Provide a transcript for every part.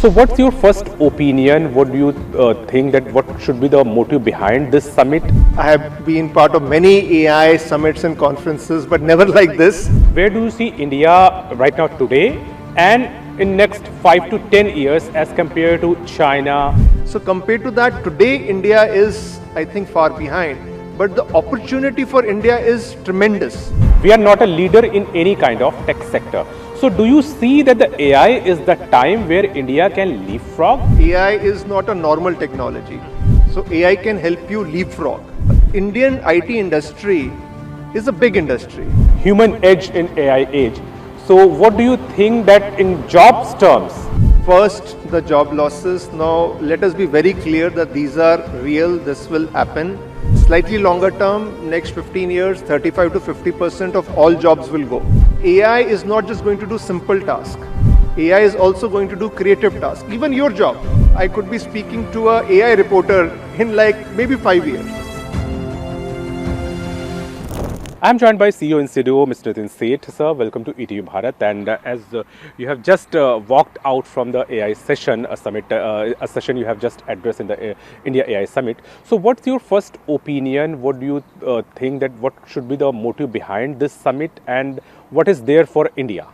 So what's your first opinion? What do you think that what should be the motive behind this summit? I have been part of many AI summits and conferences, but never like this. Where do you see India right now today and in next 5 to 10 years as compared to China? So compared to that, today India is, I think, far behind. But the opportunity for India is tremendous. We are not a leader in any kind of tech sector. So do you see that the AI is the time where India can leapfrog? AI is not a normal technology. So AI can help you leapfrog. Indian IT industry is a big industry. Human edge in AI age. So what do you think that in jobs terms? First, the job losses. Now, let us be very clear that these are real, this will happen. Slightly longer term, next 15 years, 35 to 50% of all jobs will go. AI is not just going to do simple tasks. AI is also going to do creative tasks. Even your job. I could be speaking to an AI reporter in like maybe 5 years. I'm joined by CEO Incedo, Mr. Nitin Seth. Sir, welcome to ETV Bharat. And as you have just walked out from the AI session, a session you have just addressed in the India AI Summit. So what's your first opinion? What do you think that what should be the motive behind this summit and what is there for India?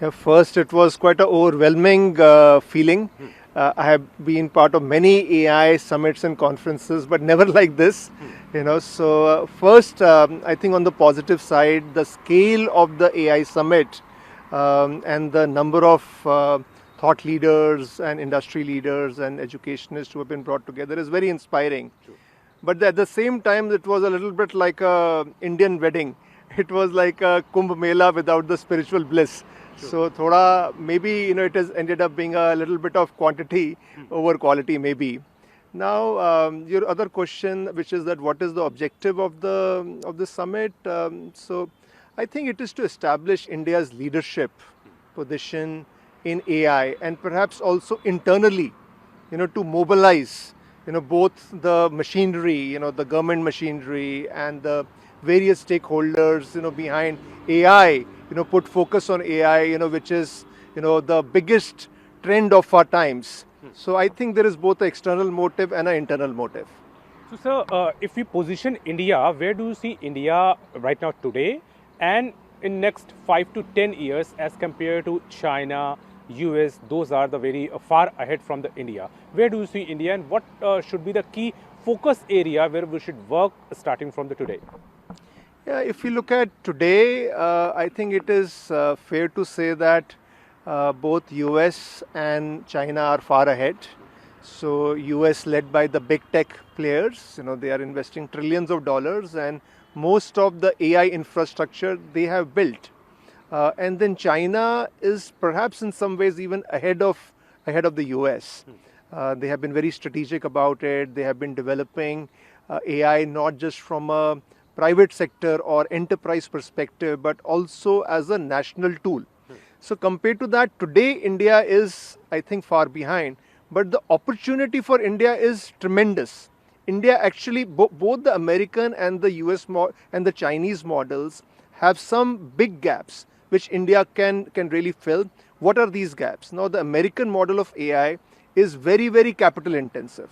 Yeah, first, it was quite an overwhelming feeling. I have been part of many AI summits and conferences, but never like this. So first, I think on the positive side, the scale of the AI summit and the number of thought leaders and industry leaders and educationists who have been brought together is very inspiring. True. But at the same time, it was a little bit like an Indian wedding. It was like a Kumbh Mela without the spiritual bliss. Sure. So thoda, maybe it has ended up being a little bit of quantity over quality maybe. Now your other question, which is that what is the objective of the summit? So I think it is to establish India's leadership position in AI and perhaps also internally, to mobilize both the machinery, the government machinery and the various stakeholders behind AI, put focus on AI, which is the biggest trend of our times. So I think there is both an external motive and an internal motive. So sir, if we position India, where do you see India right now today and in next 5 to 10 years as compared to China, US, those are the very far ahead from the India. Where do you see India and what should be the key focus area where we should work starting from the today? Yeah, if you look at today, I think it is fair to say that both US and China are far ahead. So US led by the big tech players, they are investing trillions of dollars and most of the AI infrastructure they have built. And then China is perhaps in some ways even ahead of the US. They have been very strategic about it. They have been developing AI not just from a private sector or enterprise perspective, but also as a national tool. So compared to that, today India is, I think, far behind. But the opportunity for India is tremendous. India actually, both the American and the US and the Chinese models have some big gaps which India can really fill. What are these gaps? Now, the American model of AI is very, very capital intensive.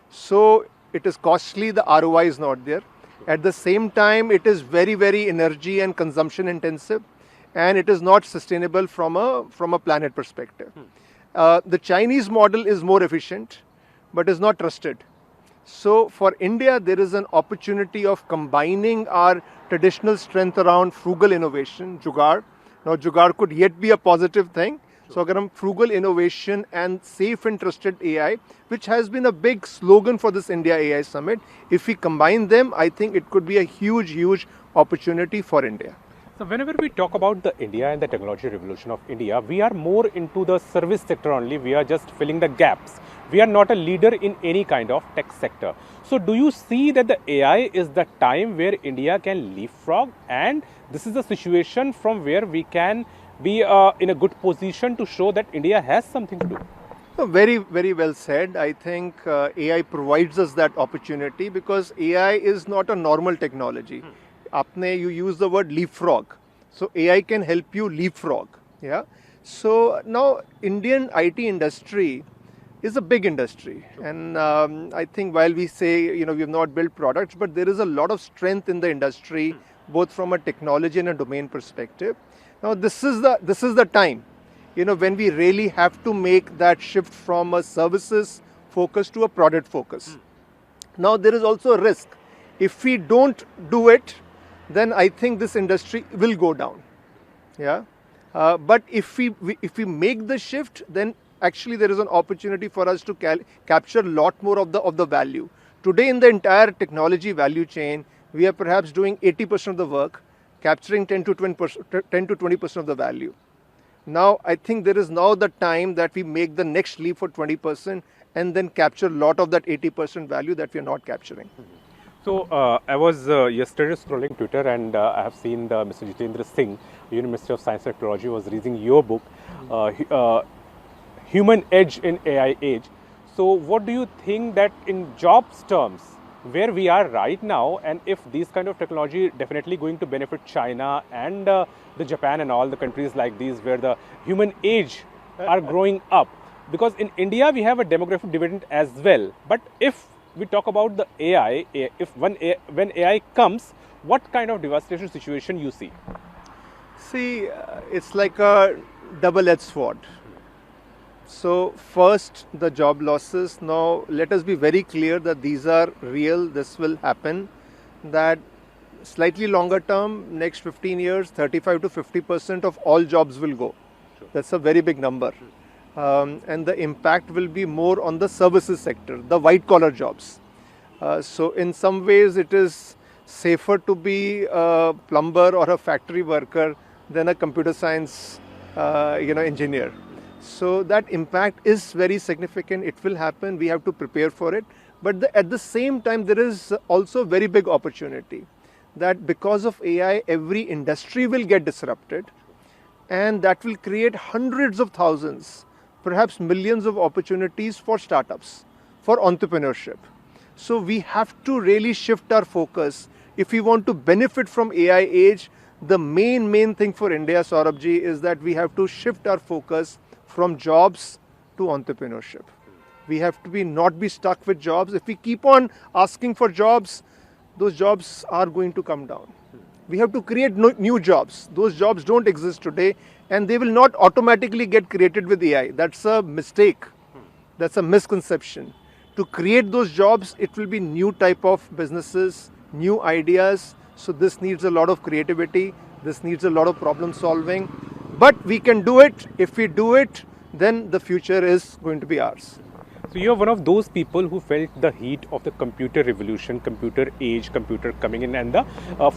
So it is costly, the ROI is not there. At the same time, it is very, very energy and consumption intensive, and it is not sustainable from a planet perspective. The Chinese model is more efficient, but is not trusted. So for India, there is an opportunity of combining our traditional strength around frugal innovation, jugaad. Now, jugaad could yet be a positive thing. So, frugal innovation and safe and trusted AI, which has been a big slogan for this India AI Summit. If we combine them, I think it could be a huge, huge opportunity for India. So whenever we talk about the India and the technology revolution of India, we are more into the service sector only. We are just filling the gaps. We are not a leader in any kind of tech sector. So do you see that the AI is the time where India can leapfrog, and this is the situation from where we can be in a good position to show that India has something to do? Very, very well said. I think AI provides us that opportunity because AI is not a normal technology. You use the word leapfrog. So AI can help you leapfrog. Yeah. So now Indian IT industry is a big industry, and I think while we say we have not built products, but there is a lot of strength in the industry, both from a technology and a domain perspective. Now this is the time, when we really have to make that shift from a services focus to a product focus. Now there is also a risk. If we don't do it, then I think this industry will go down. Yeah. But if we make the shift, then actually there is an opportunity for us to capture a lot more of the value. Today in the entire technology value chain, we are perhaps doing 80% of the work, capturing 10 to 20% of the value. Now I think there is now the time that we make the next leap for 20% and then capture a lot of that 80% value that we are not capturing. So I was yesterday scrolling Twitter, and I have seen Mr. Jitendra Singh, Minister of Science and Technology, was reading your book, Human Edge in AI Age. So what do you think that in jobs terms, where we are right now, and if these kind of technology definitely going to benefit China and the Japan and all the countries like these where the human age are growing up? Because in India we have a demographic dividend as well. But if we talk about the AI, when AI comes, what kind of devastation situation you see? See, it's like a double-edged sword. So first, the job losses. Now, let us be very clear that these are real. This will happen. That slightly longer term, next 15 years, 35 to 50% of all jobs will go. Sure. That's a very big number. And the impact will be more on the services sector, the white-collar jobs. So in some ways, it is safer to be a plumber or a factory worker than a computer science, engineer. So that impact is very significant. It will happen. We have to prepare for it. But at the same time, there is also a very big opportunity that because of AI, every industry will get disrupted, and that will create hundreds of thousands, perhaps millions of opportunities for startups, for entrepreneurship. So we have to really shift our focus. If we want to benefit from AI age, the main thing for India, Saurabhji, is that we have to shift our focus from jobs to entrepreneurship. We have to not be stuck with jobs. If we keep on asking for jobs, those jobs are going to come down. We have to create new jobs. Those jobs don't exist today, and they will not automatically get created with AI. That's a mistake. That's a misconception. To create those jobs, it will be new type of businesses, new ideas. So this needs a lot of creativity. This needs a lot of problem solving. But we can do it. If we do it, then the future is going to be ours. So you're one of those people who felt the heat of the computer revolution, computer age, computer coming in, and the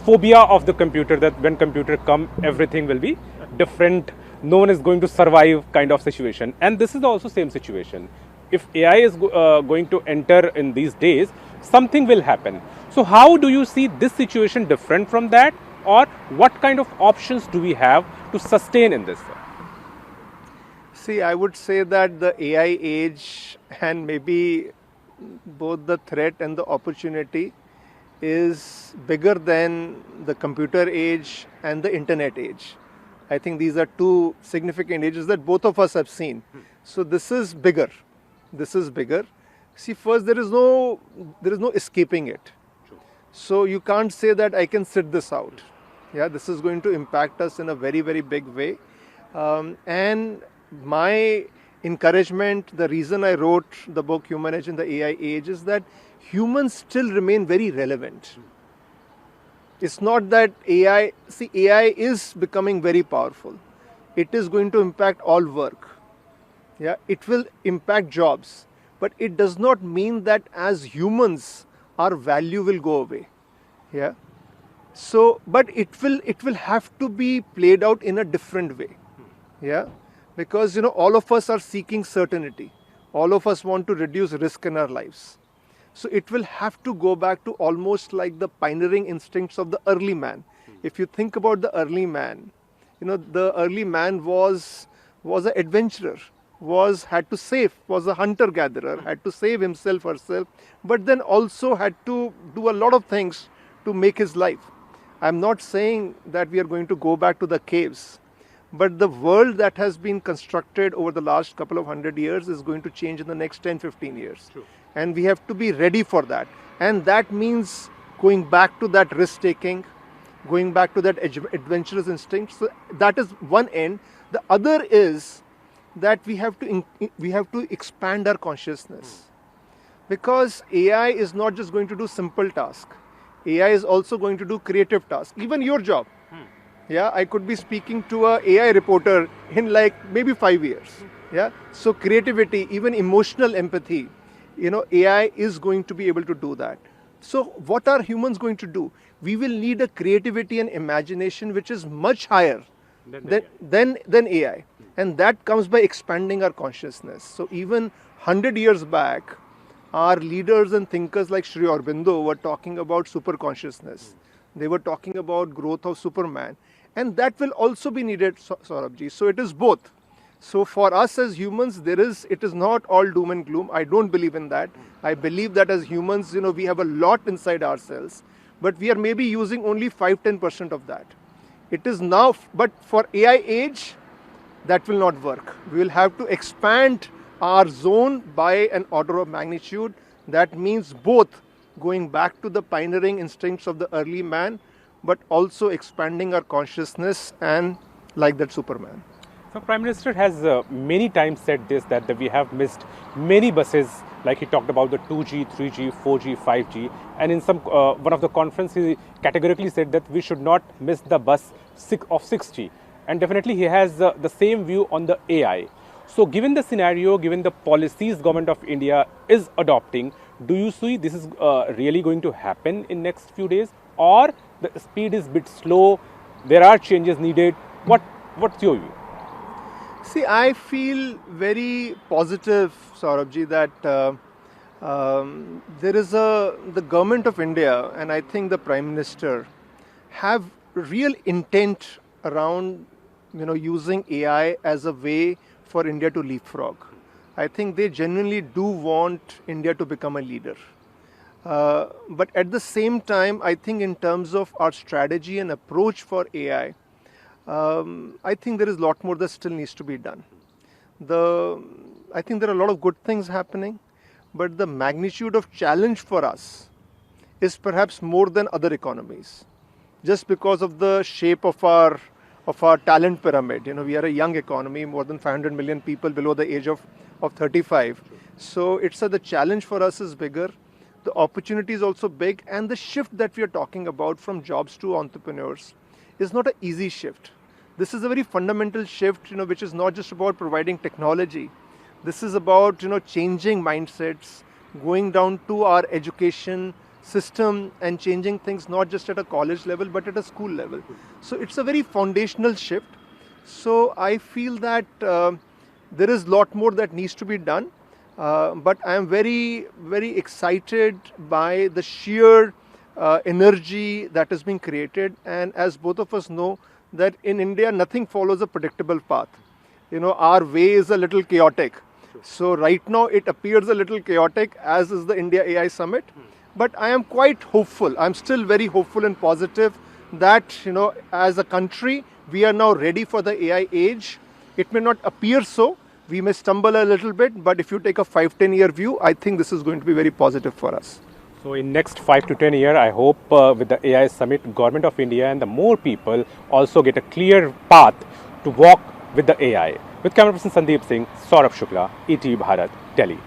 phobia of the computer, that when computer come, everything will be different. No one is going to survive kind of situation. And this is also same situation. If AI is going to enter in these days, something will happen. So how do you see this situation different from that? Or what kind of options do we have to sustain in this? See, I would say that the AI age and maybe both the threat and the opportunity is bigger than the computer age and the internet age. I think these are two significant ages that both of us have seen. So this is bigger. This is bigger. See, first there is no escaping it. So you can't say that I can sit this out. Yeah, this is going to impact us in a very, very big way. And my encouragement, the reason I wrote the book Human Edge in the AI Age, is that humans still remain very relevant. It's not that AI is becoming very powerful. It is going to impact all work. Yeah, it will impact jobs. But it does not mean that as humans, our value will go away. Yeah. So, but it will have to be played out in a different way. Yeah. Because, all of us are seeking certainty. All of us want to reduce risk in our lives. So it will have to go back to almost like the pioneering instincts of the early man. If you think about the early man, the early man was an adventurer, was a hunter-gatherer, had to save himself, herself, but then also had to do a lot of things to make his life. I'm not saying that we are going to go back to the caves, but the world that has been constructed over the last couple of 100 years is going to change in the next 10, 15 years. True. And we have to be ready for that. And that means going back to that risk taking, going back to that adventurous instinct. So that is one end. The other is that we have to expand our consciousness, because AI is not just going to do simple tasks. AI is also going to do creative tasks. Even your job. Yeah, I could be speaking to a AI reporter in like maybe 5 years. Yeah, so creativity, even emotional empathy, AI is going to be able to do that. So what are humans going to do? We will need a creativity and imagination which is much higher than AI. And that comes by expanding our consciousness. So even 100 years back, our leaders and thinkers like Sri Aurobindo were talking about super consciousness. They were talking about growth of Superman. And that will also be needed, Saurabhji. So it is both. So for us as humans, it is not all doom and gloom. I don't believe in that. I believe that as humans, we have a lot inside ourselves, but we are maybe using only 5-10% of that. It is now, but for AI age, that will not work. We will have to expand our zone by an order of magnitude. That means both going back to the pioneering instincts of the early man, but also expanding our consciousness and like that Superman. So Prime Minister has many times said this, that we have missed many buses, like he talked about the 2G, 3G, 4G, 5G, and in some one of the conferences he categorically said that we should not miss the bus of 6G. And definitely he has the same view on the AI. So given the scenario, given the policies government of India is adopting, do you see this is really going to happen in next few days, or the speed is a bit slow, there are changes needed? What's your view? See, I feel very positive, Saurabhji, that there is the government of India, and I think the Prime Minister have real intent around using AI as a way for India to leapfrog. I think they genuinely do want India to become a leader. But at the same time, I think in terms of our strategy and approach for AI, I think there is a lot more that still needs to be done. I think there are a lot of good things happening, but the magnitude of challenge for us is perhaps more than other economies, just because of the shape of our talent pyramid. We are a young economy, more than 500 million people below the age of 35. So the challenge for us is bigger. The opportunity is also big, and the shift that we are talking about from jobs to entrepreneurs is not an easy shift. This is a very fundamental shift, which is not just about providing technology. This is about, changing mindsets, going down to our education system and changing things not just at a college level, but at a school level. So it's a very foundational shift. So I feel that there is a lot more that needs to be done. But I am very, very excited by the sheer energy that is being created. And as both of us know, that in India, nothing follows a predictable path. Our way is a little chaotic. So right now, it appears a little chaotic, as is the India AI Summit. But I am quite hopeful. I'm still very hopeful and positive that, as a country, we are now ready for the AI age. It may not appear so. We may stumble a little bit, but if you take a 5-10 year view, I think this is going to be very positive for us. So in next 5 to 10 years, I hope with the AI Summit, Government of India and the more people also get a clear path to walk with the AI. With camera person Sandeep Singh, Saurabh Shukla, ETV Bharat, Delhi.